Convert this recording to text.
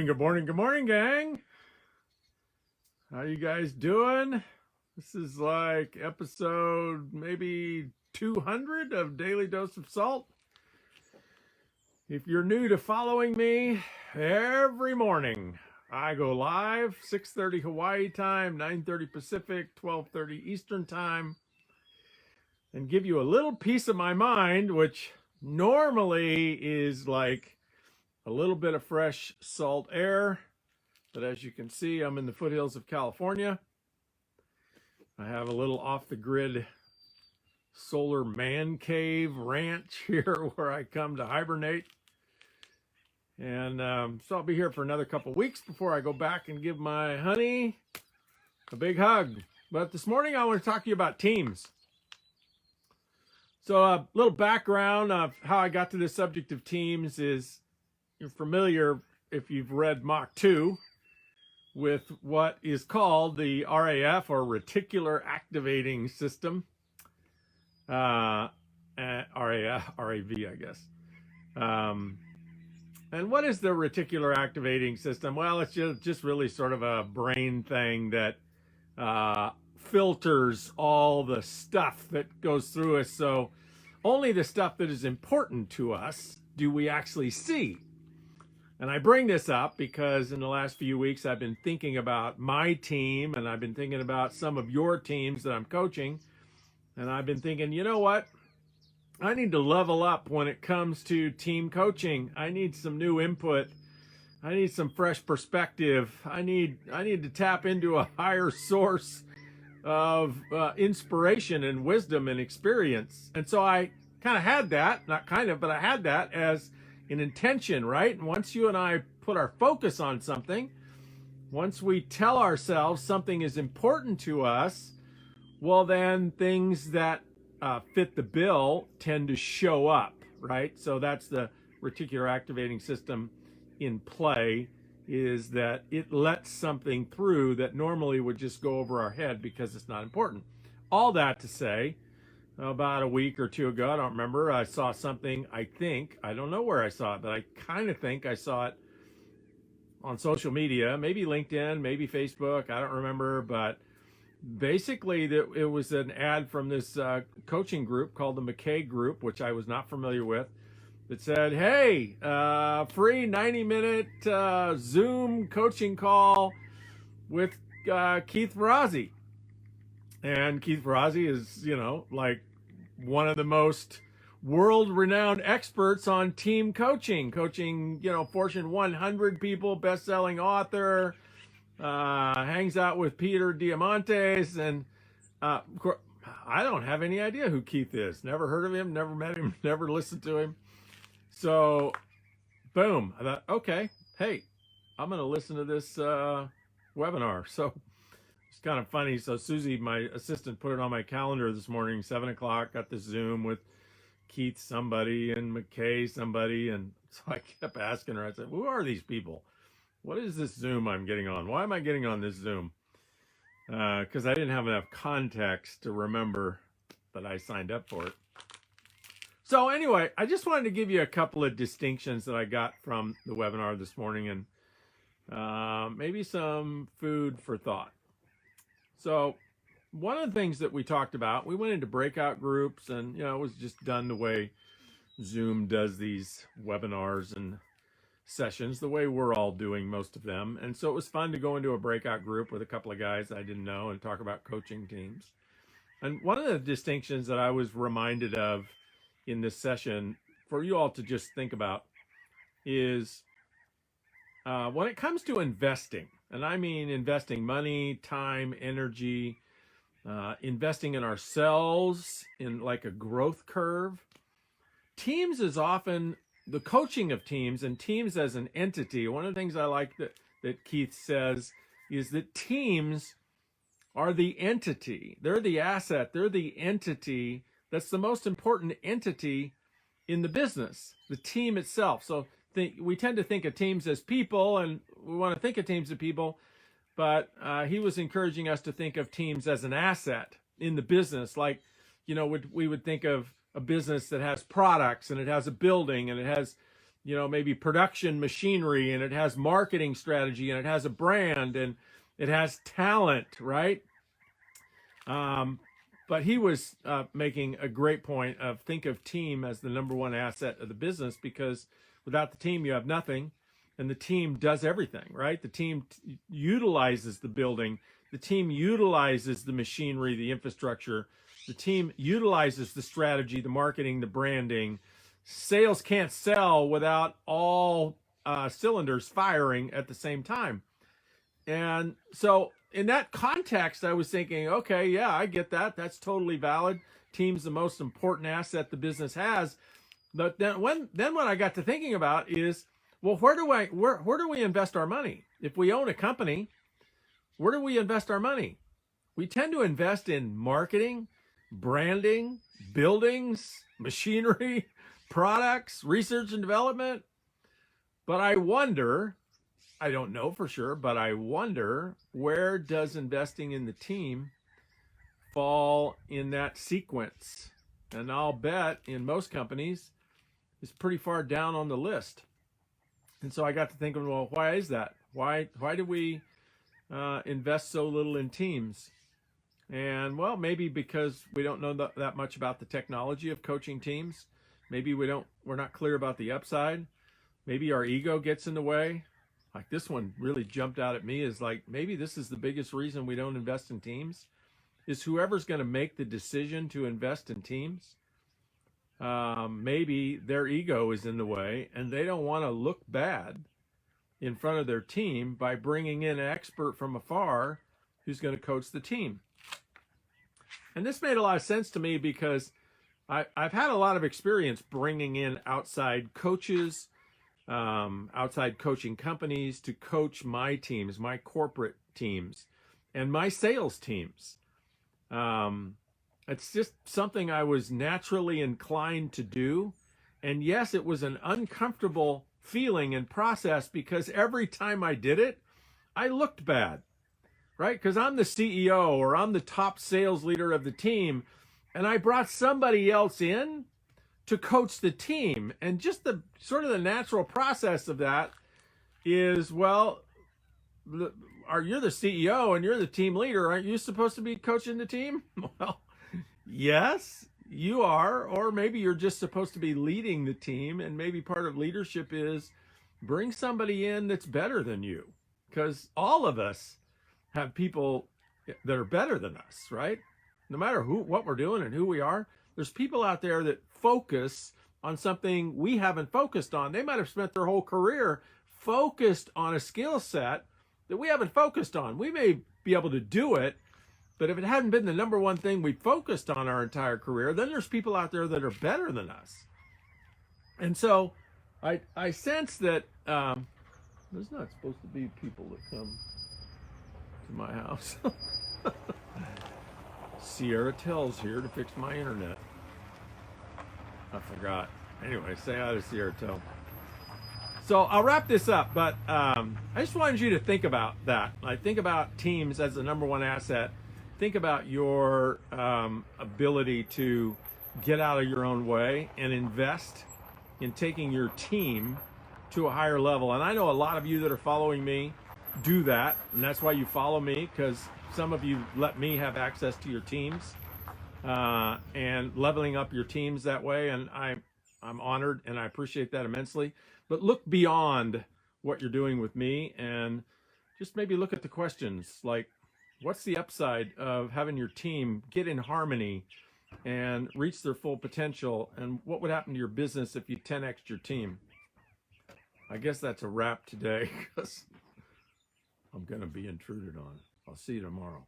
Good morning, gang. How you guys doing? This is like episode maybe 200 of Daily Dose of Salt. If you're new to following me, every morning I go live, 6:30 Hawaii time, 9:30 Pacific, 12:30 Eastern time, and give you a little piece of my mind, which normally is like a little bit of fresh salt air. But as you can see, I'm in the foothills of California. I have a little off-the-grid solar man cave ranch here where I come to hibernate. And so I'll be here for another couple weeks before I go back and give my honey a big hug. But this morning I want to talk to you about teams. So a little background of how I got to the subject of teams is, you're familiar if you've read Mach 2 with what is called the RAF, or Reticular Activating System. RAV, I guess. And what is the Reticular Activating System? Well, it's just really sort of a brain thing that filters all the stuff that goes through us. So only the stuff that is important to us do we actually see. And I bring this up because in the last few weeks, I've been thinking about my team, and I've been thinking about some of your teams that I'm coaching. And I've been thinking, you know what? I need to level up when it comes to team coaching. I need some new input. I need some fresh perspective. I need to tap into a higher source of inspiration and wisdom and experience. And so I kind of had that, not kind of, but I had that as an intention, right? And once you and I put our focus on something, once we tell ourselves something is important to us, well, then things that fit the bill tend to show up, right? So that's the reticular activating system in play, is that it lets something through that normally would just go over our head because it's not important. All that to say, about a week or two ago, I don't remember, I saw something, I don't know where I saw it, but I kind of think I saw it on social media, maybe LinkedIn, maybe Facebook, I don't remember, but basically it was an ad from this coaching group called the McKay Group, which I was not familiar with, that said, hey, free 90-minute Zoom coaching call with Keith Ferrazzi. And Keith Ferrazzi is, like one of the most world-renowned experts on team coaching, Fortune 100 people, best-selling author, hangs out with Peter Diamandis. And of course, I don't have any idea who Keith is. Never heard of him, never met him, never listened to him. So, boom, I thought, okay, hey, I'm going to listen to this webinar. So it's kind of funny. So Susie, my assistant, put it on my calendar this morning, 7 o'clock, got this Zoom with Keith somebody and McKay somebody. And so I kept asking her, I said, who are these people? What is this Zoom I'm getting on? Why am I getting on this Zoom? Because I didn't have enough context to remember that I signed up for it. So anyway, I just wanted to give you a couple of distinctions that I got from the webinar this morning, and maybe some food for thought. So one of the things that we talked about, we went into breakout groups, and it was just done the way Zoom does these webinars and sessions, the way we're all doing most of them. And so it was fun to go into a breakout group with a couple of guys I didn't know and talk about coaching teams. And one of the distinctions that I was reminded of in this session for you all to just think about is when it comes to investing, and I mean investing money, time, energy, investing in ourselves in like a growth curve, teams is often the coaching of teams, and teams as an entity. One of the things I like that Keith says is that teams are the entity. They're the asset. They're the entity that's the most important entity in the business, the team itself. So we tend to think of teams as people, and we want to think of teams as people, but he was encouraging us to think of teams as an asset in the business. Like, we would think of a business that has products, and it has a building, and it has, maybe production machinery, and it has marketing strategy, and it has a brand, and it has talent, right? But he was making a great point of think of team as the number one asset of the business, because without the team, you have nothing. And the team does everything, right? The team utilizes the building. The team utilizes the machinery, the infrastructure. The team utilizes the strategy, the marketing, the branding. Sales can't sell without all cylinders firing at the same time. And so in that context, I was thinking, okay, yeah, I get that. That's totally valid. Team's the most important asset the business has. But then what I got to thinking about is, well, where do we invest our money? If we own a company, where do we invest our money? We tend to invest in marketing, branding, buildings, machinery, products, research and development. But I wonder, I don't know for sure, but I wonder, where does investing in the team fall in that sequence? And I'll bet in most companies it's pretty far down on the list. And so I got to thinking, well, why is that? Why do we invest so little in teams? And well, maybe because we don't know that much about the technology of coaching teams. Maybe we're not clear about the upside. Maybe our ego gets in the way. Like this one really jumped out at me, is like, maybe this is the biggest reason we don't invest in teams, is whoever's going to make the decision to invest in teams. Maybe their ego is in the way and they don't want to look bad in front of their team by bringing in an expert from afar who's going to coach the team. And this made a lot of sense to me because I've had a lot of experience bringing in outside coaches, outside coaching companies to coach my teams, my corporate teams, and my sales teams. It's just something I was naturally inclined to do. And yes, it was an uncomfortable feeling and process, because every time I did it, I looked bad, right? Because I'm the CEO or I'm the top sales leader of the team, and I brought somebody else in to coach the team. And just the sort of the natural process of that is, well, you're the CEO and you're the team leader. Aren't you supposed to be coaching the team? Well, yes, you are. Or maybe you're just supposed to be leading the team. And maybe part of leadership is bring somebody in that's better than you, because all of us have people that are better than us, right? No matter what we're doing and who we are, there's people out there that focus on something we haven't focused on. They might have spent their whole career focused on a skill set that we haven't focused on. We may be able to do it, but if it hadn't been the number one thing we focused on our entire career, then there's people out there that are better than us. And so I sense that there's not supposed to be people that come to my house. Sierra Tell's here to fix my internet. I forgot. Anyway, say hi to Sierra Tell. So I'll wrap this up, but I just wanted you to think about that. Like, think about teams as the number one asset. Think about your ability to get out of your own way and invest in taking your team to a higher level. And I know a lot of you that are following me do that, and that's why you follow me, because some of you let me have access to your teams and leveling up your teams that way. And I'm honored and I appreciate that immensely. But look beyond what you're doing with me and just maybe look at the questions like, what's the upside of having your team get in harmony and reach their full potential? And what would happen to your business if you 10x'd your team? I guess that's a wrap today, because I'm going to be intruded on. I'll see you tomorrow.